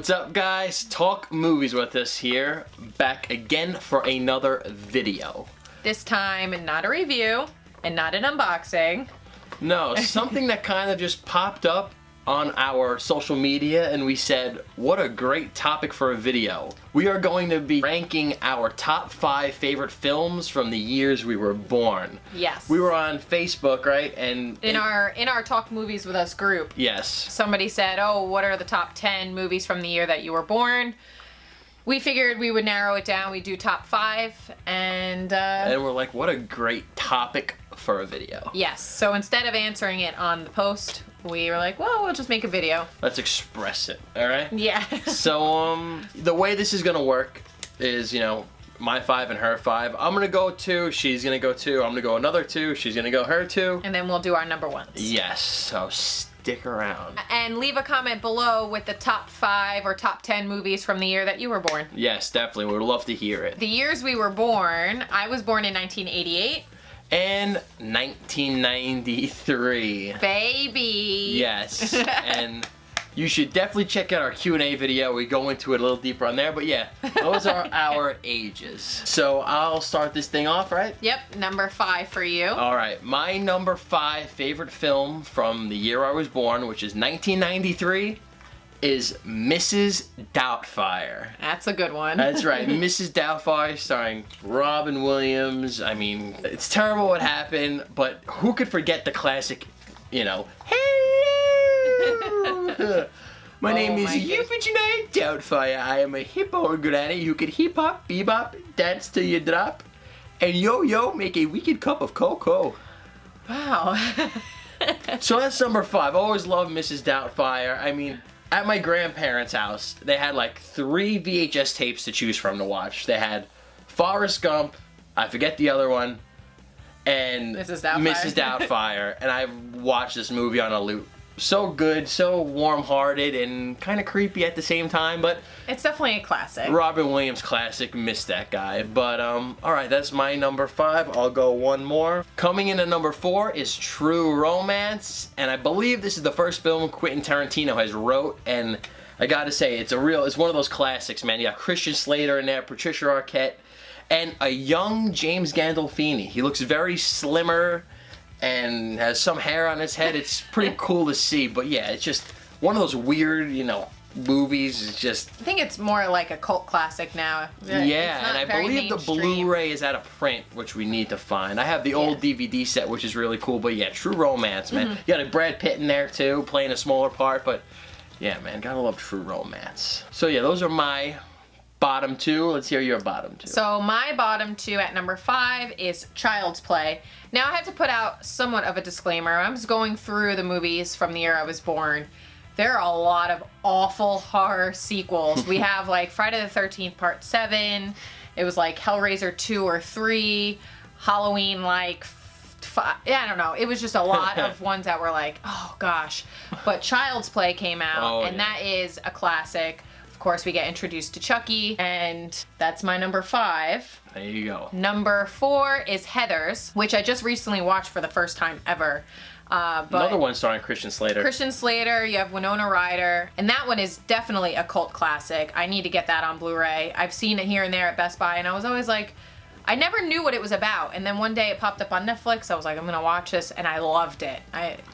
What's up, guys? Talk movies with us here, back again for another video. This time, not a review and not an unboxing. No, something that kind of just popped up on our social media and we said, what a great topic for a video. We are going to be ranking our top 5 favorite films from the years we were born. Yes. We were on Facebook, right? And in our Talk Movies With Us group. Yes. Somebody said, oh, what are the top 10 movies from the year that you were born? We figured we would narrow it down. We do top 5 and we're like, what a great topic for a video. Yes. So instead of answering it on the post, we were like, well, we'll just make a video. Let's express it, all right? Yeah. So, the way this is gonna work is, my 5 and her 5. I'm gonna go 2, she's gonna go 2, I'm gonna go another 2, she's gonna go her 2. And then we'll do our number ones. Yes, so stick around. And leave a comment below with the top 5 or top 10 movies from the year that you were born. Yes, definitely, we would love to hear it. The years we were born, I was born in 1988. And 1993. Baby! Yes, and you should definitely check out our Q&A video. We go into it a little deeper on there, but yeah, those are our ages. So I'll start this thing off, right? Yep, number 5 for you. All right, my number 5 favorite film from the year I was born, which is 1993, is Mrs. Doubtfire. That's a good one. That's right, Mrs. Doubtfire, starring Robin Williams. I mean, it's terrible what happened, but who could forget the classic, hello! My name is Eugene Doubtfire. I am a hippo granny who can hip hop, bebop, dance till you drop, and yo-yo make a wicked cup of cocoa. Wow. So that's number 5. I always loved Mrs. Doubtfire. I mean, at my grandparents' house, they had like 3 VHS tapes to choose from to watch. They had Forrest Gump, I forget the other one, and Mrs. Doubtfire. Mrs. Doubtfire. And I watched this movie on a loop. So good, so warm-hearted, and kind of creepy at the same time, but it's definitely a classic. Robin Williams classic, missed that guy. But, alright, that's my number 5. I'll go one more. Coming in at number 4 is True Romance, and I believe this is the first film Quentin Tarantino has wrote, and I gotta say, it's one of those classics, man. You got Christian Slater in there, Patricia Arquette, and a young James Gandolfini. He looks very slimmer and has some hair on his head. It's pretty cool to see, but yeah, it's just one of those weird, movies. It's just... I think it's more like a cult classic now. Yeah, and I believe the Blu-ray is out of print, which we need to find. I have the old DVD set, which is really cool, but yeah, True Romance, man. You got a Brad Pitt in there, too, playing a smaller part, but yeah, man, gotta love True Romance. So yeah, those are my bottom 2. Let's hear your bottom 2. So my bottom 2 at number 5 is Child's Play. Now I have to put out somewhat of a disclaimer. I'm just going through the movies from the year I was born. There are a lot of awful horror sequels. We have like Friday the 13th Part 7. It was like Hellraiser 2 or 3. Halloween like 5. Yeah, I don't know. It was just a lot of ones that were like, oh gosh. But Child's Play came out and that is a classic. Of course, we get introduced to Chucky, and that's my number 5. There you go. Number 4 is Heathers, which I just recently watched for the first time ever. But another one starring Christian Slater. Christian Slater, you have Winona Ryder, and that one is definitely a cult classic. I need to get that on Blu-ray. I've seen it here and there at Best Buy, and I was always like, I never knew what it was about, and then one day it popped up on Netflix. I was like, I'm gonna watch this, and I loved it.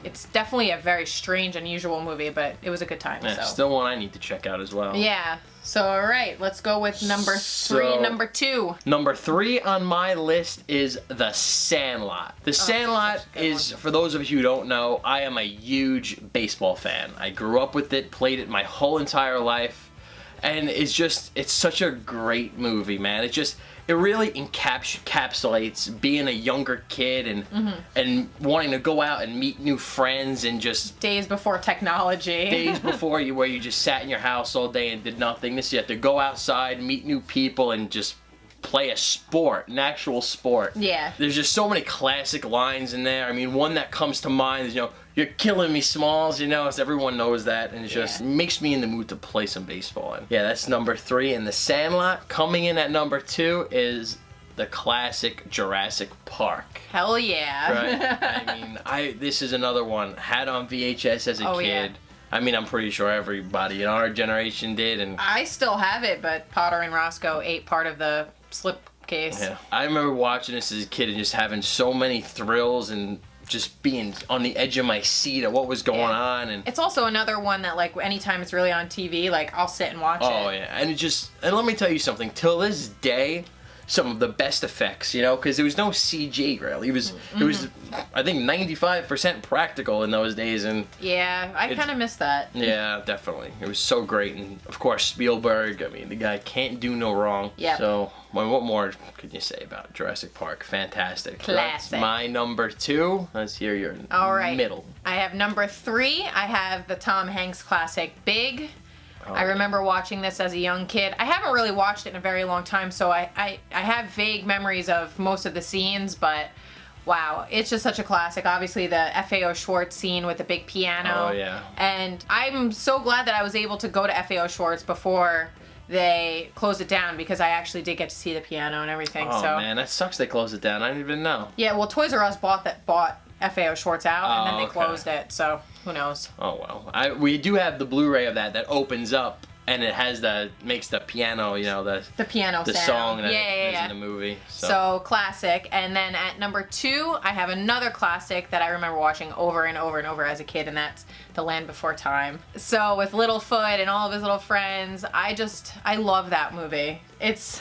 It's definitely a very strange, unusual movie, but it was a good time. Yeah, so. Still one I need to check out as well. Yeah. So all right, let's go with number 3, number 2. Number 3 on my list is The Sandlot. The Sandlot is, for those of you who don't know, I am a huge baseball fan. I grew up with it, played it my whole entire life, and it's such a great movie, man. It really encapsulates being a younger kid and wanting to go out and meet new friends and just... Days before technology. Days before where you just sat in your house all day and did nothing. This, you have to go outside, meet new people, and just play a sport, an actual sport. Yeah. There's just so many classic lines in there. I mean, one that comes to mind is, you're killing me, Smalls, as everyone knows that, and it just makes me in the mood to play some baseball. And yeah, that's number 3. And The Sandlot. Coming in at number 2 is the classic Jurassic Park. Hell yeah. Right? I mean, this is another one. Had on VHS as a kid. I mean, I'm pretty sure everybody in our generation did. And I still have it, but Potter and Roscoe ate part of the slipcase. yeah, I remember watching this as a kid and just having so many thrills and just being on the edge of my seat of what was going on. And it's also another one that, like, anytime it's really on TV, like, I'll sit and watch it. oh yeah, and let me tell you something. Till this day, some of the best effects, you know, because there was no CG really. It was I think 95% practical in those days, and yeah, I kind of miss that. yeah, definitely. It was so great, and of course Spielberg. I mean, the guy can't do no wrong. Yeah. So, well, what more could you say about Jurassic Park? Fantastic. Classic. That's my number 2. Let's hear your All right. middle. I have number 3. I have the Tom Hanks classic Big. I remember watching this as a young kid. I haven't really watched it in a very long time, so I have vague memories of most of the scenes, but wow, it's just such a classic. Obviously, the FAO Schwartz scene with the big piano. Oh, yeah. And I'm so glad that I was able to go to FAO Schwartz before they closed it down, because I actually did get to see the piano and everything. Oh, so man, that sucks they closed it down. I didn't even know. yeah, well, Toys R Us bought FAO Schwartz out, and then they okay. closed it, so who knows. Oh, well. We do have the Blu-ray of that opens up, and it has makes the piano, you know, the piano the sound. song that Yeah. is in the movie. So classic. And then at number 2, I have another classic that I remember watching over and over and over as a kid, and that's The Land Before Time. So with Littlefoot and all of his little friends, I love that movie. It's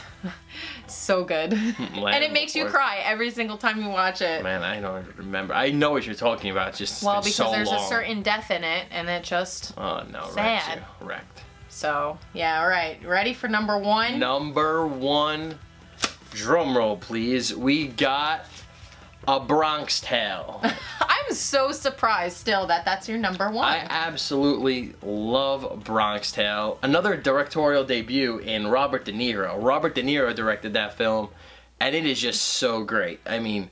so good. And it makes you cry every single time you watch it. Man, I don't remember. I know what you're talking about. It's just Well, been because so there's long. a certain death in it, and it just Oh, no. sad. Wrecked. So, yeah, all right. Ready for number 1? Number 1. Drum roll, please. We got A Bronx Tale. I'm so surprised still that that's your number 1. I absolutely love Bronx Tale. Another directorial debut in Robert De Niro. Robert De Niro directed that film, and it is just so great. I mean,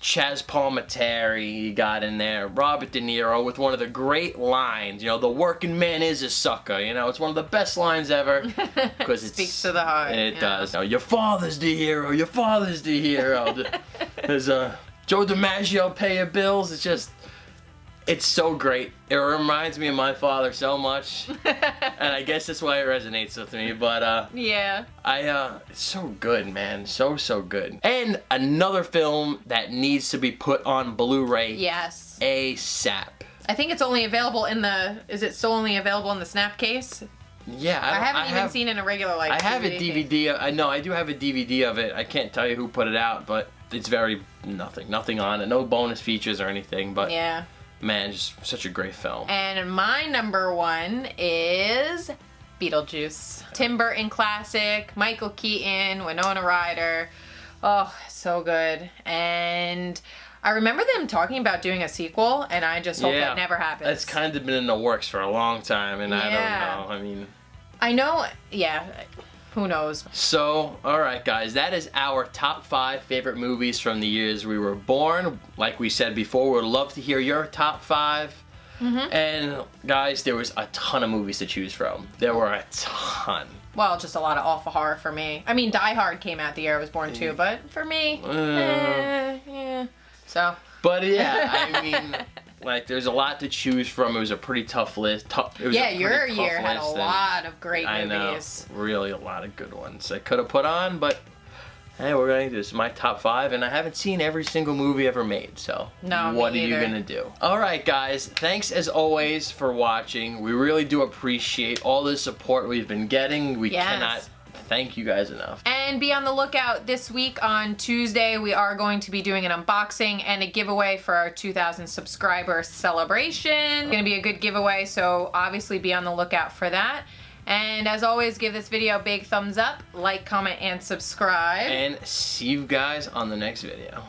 Chaz Palminteri got in there, Robert De Niro with one of the great lines, you know, the working man is a sucker, you know, it's one of the best lines ever. Because it speaks to the heart. It does. You know, your father's the hero, your father's the hero. There's Joe DiMaggio pay your bills. It's so great. It reminds me of my father so much, and I guess that's why it resonates with me. But yeah, it's so good, man. So good. And another film that needs to be put on Blu-ray. Yes. ASAP. I think it's only available in the. Is it still only available in the snap case? Yeah, I haven't even seen it in a regular like. I have a DVD. DVD. I know I do have a DVD of it. I can't tell you who put it out, but it's nothing on it. No bonus features or anything. But yeah. Man, just such a great film. And my number 1 is Beetlejuice. Tim Burton classic, Michael Keaton, Winona Ryder. Oh, so good. And I remember them talking about doing a sequel, and I just hope that never happens. That's kind of been in the works for a long time, and Yeah. I don't know. I mean, I know, yeah. Who knows? So, alright guys, that is our top 5 favorite movies from the years we were born. Like we said before, we'd love to hear your top 5. And guys, there was a ton of movies to choose from. There were a ton. Well, just a lot of awful horror for me. I mean, Die Hard came out the year I was born too, but for me, yeah. So. But yeah, I mean, like, there's a lot to choose from. It was a pretty tough list. Yeah, your year had a lot of great movies. I know, really a lot of good ones I could have put on, but hey, we're going to do this. My top 5, and I haven't seen every single movie ever made, so no, what are me you either. going to do? Alright guys, thanks as always for watching. We really do appreciate all the support we've been getting. We cannot thank you guys enough. And be on the lookout this week on Tuesday. We are going to be doing an unboxing and a giveaway for our 2,000 subscriber celebration. It's going to be a good giveaway, so obviously be on the lookout for that. And as always, give this video a big thumbs up, like, comment, and subscribe. And see you guys on the next video.